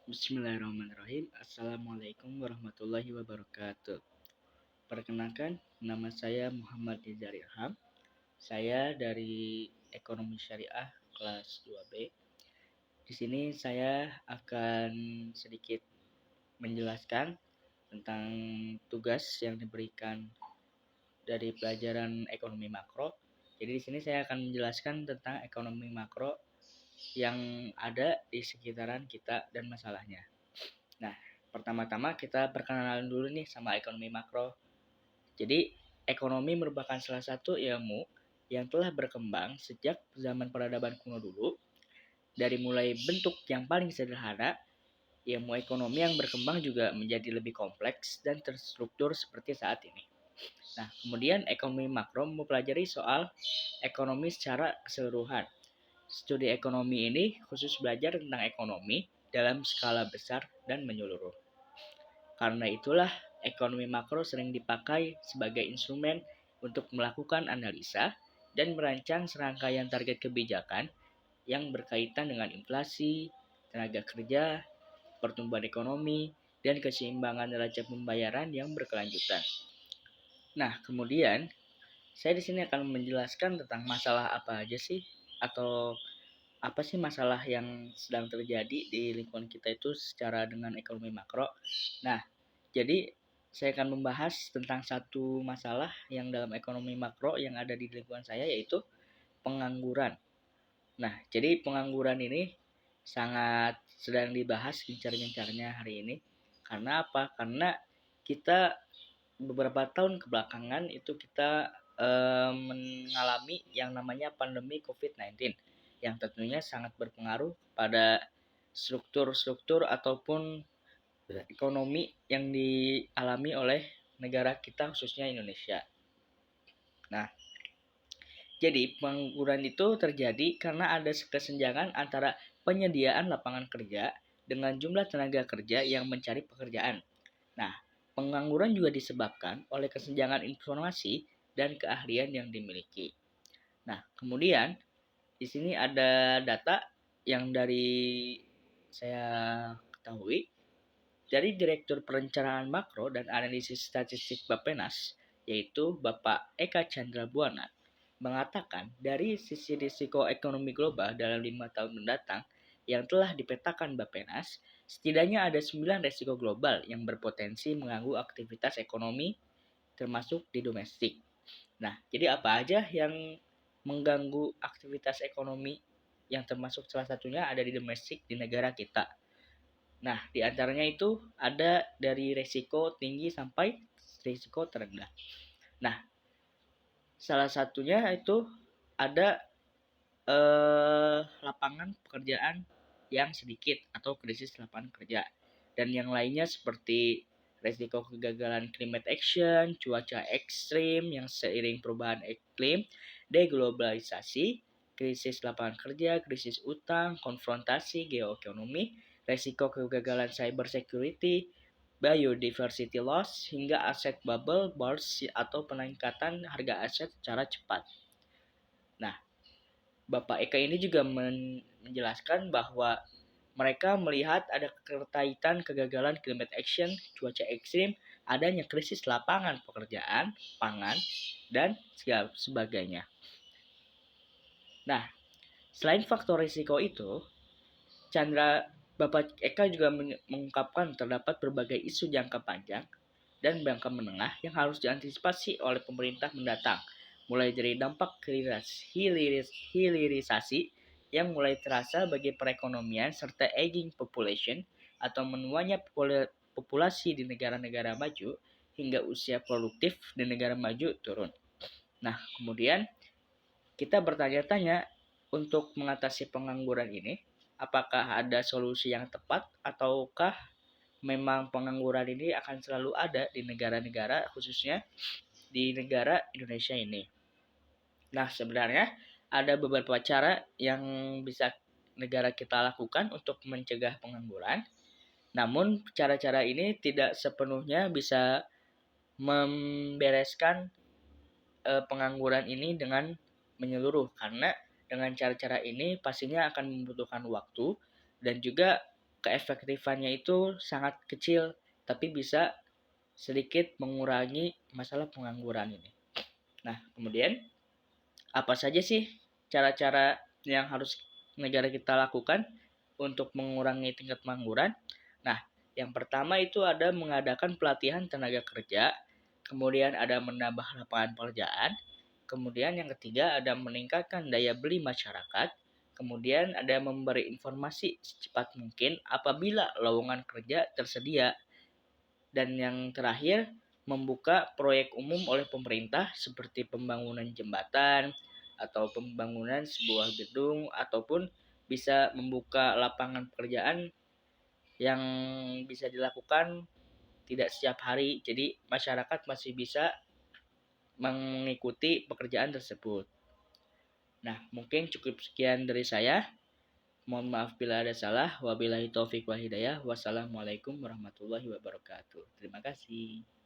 Bismillahirrahmanirrahim. Assalamualaikum warahmatullahi wabarakatuh. Perkenalkan, nama saya Muhammad Nizar Ilham. Saya dari Ekonomi Syariah kelas 2B. Di sini saya akan sedikit menjelaskan tentang tugas yang diberikan dari pelajaran ekonomi makro. Jadi di sini saya akan menjelaskan tentang ekonomi makro yang ada di sekitaran kita dan masalahnya. Nah, pertama-tama kita perkenalan dulu nih sama ekonomi makro. Jadi, ekonomi merupakan salah satu ilmu yang telah berkembang sejak zaman peradaban kuno dulu. Dari mulai bentuk yang paling sederhana, ilmu ekonomi yang berkembang juga menjadi lebih kompleks dan terstruktur seperti saat ini. Nah, kemudian ekonomi makro mempelajari soal ekonomi secara keseluruhan. Studi ekonomi ini khusus belajar tentang ekonomi dalam skala besar dan menyeluruh. Karena itulah, ekonomi makro sering dipakai sebagai instrumen untuk melakukan analisa dan merancang serangkaian target kebijakan yang berkaitan dengan inflasi, tenaga kerja, pertumbuhan ekonomi, dan keseimbangan neraca pembayaran yang berkelanjutan. Nah, kemudian saya di sini akan menjelaskan tentang masalah apa aja sih, atau apa sih masalah yang sedang terjadi di lingkungan kita itu secara dengan ekonomi makro. Nah, jadi saya akan membahas tentang satu masalah yang dalam ekonomi makro yang ada di lingkungan saya, yaitu pengangguran. Nah, jadi pengangguran ini sangat sedang dibahas gencar-gencarnya hari ini. Karena apa? Karena kita beberapa tahun kebelakangan itu kita mengalami yang namanya pandemi COVID-19 yang tentunya sangat berpengaruh pada struktur-struktur ataupun ekonomi yang dialami oleh negara kita, khususnya Indonesia. Nah, jadi pengangguran itu terjadi karena ada kesenjangan antara penyediaan lapangan kerja dengan jumlah tenaga kerja yang mencari pekerjaan. Nah, pengangguran juga disebabkan oleh kesenjangan informasi dan keahlian yang dimiliki. Nah, kemudian di sini ada data yang dari saya ketahui dari Direktur Perencanaan Makro dan Analisis Statistik Bappenas, yaitu Bapak Eka Chandra Buana, mengatakan dari sisi risiko ekonomi global dalam 5 tahun mendatang yang telah dipetakan Bappenas, setidaknya ada 9 risiko global yang berpotensi mengganggu aktivitas ekonomi termasuk di domestik. Nah, jadi apa aja yang mengganggu aktivitas ekonomi yang termasuk salah satunya ada di domestik di negara kita. Nah, di antaranya itu ada dari risiko tinggi sampai risiko terendah. Nah, salah satunya itu ada lapangan pekerjaan yang sedikit atau krisis lapangan kerja. Dan yang lainnya seperti risiko kegagalan climate action, cuaca ekstrim yang seiring perubahan iklim, deglobalisasi, krisis lapangan kerja, krisis utang, konfrontasi geoekonomi, risiko kegagalan cyber security, biodiversity loss, hingga aset bubble burst atau peningkatan harga aset secara cepat. Nah, Bapak Eka ini juga menjelaskan bahwa mereka melihat ada keterkaitan kegagalan climate action, cuaca ekstrim, adanya krisis lapangan pekerjaan, pangan, dan segala sebagainya. Nah, selain faktor risiko itu, Bapak Eka juga mengungkapkan terdapat berbagai isu jangka panjang dan jangka menengah yang harus diantisipasi oleh pemerintah mendatang, mulai dari dampak hilirisasi yang mulai terasa bagi perekonomian serta aging population atau menuanya populasi di negara-negara maju hingga usia produktif di negara maju turun. Nah, kemudian kita bertanya-tanya untuk mengatasi pengangguran ini, apakah ada solusi yang tepat ataukah memang pengangguran ini akan selalu ada di negara-negara, khususnya di negara Indonesia ini. Nah, sebenarnya ada beberapa cara yang bisa negara kita lakukan untuk mencegah pengangguran. Namun, cara-cara ini tidak sepenuhnya bisa membereskan pengangguran ini dengan menyeluruh, karena dengan cara-cara ini pastinya akan membutuhkan waktu dan juga keefektifannya itu sangat kecil, tapi bisa sedikit mengurangi masalah pengangguran ini. Nah, kemudian apa saja sih cara-cara yang harus negara kita lakukan untuk mengurangi tingkat pengangguran? Nah, yang pertama itu ada mengadakan pelatihan tenaga kerja, kemudian ada menambah lapangan pekerjaan, kemudian yang ketiga ada meningkatkan daya beli masyarakat, kemudian ada memberi informasi secepat mungkin apabila lowongan kerja tersedia, dan yang terakhir membuka proyek umum oleh pemerintah seperti pembangunan jembatan atau pembangunan sebuah gedung ataupun bisa membuka lapangan pekerjaan yang bisa dilakukan tidak setiap hari. Jadi masyarakat masih bisa mengikuti pekerjaan tersebut. Nah, mungkin cukup sekian dari saya. Mohon maaf bila ada salah. Wabillahi taufik wa hidayah. Wassalamualaikum warahmatullahi wabarakatuh. Terima kasih.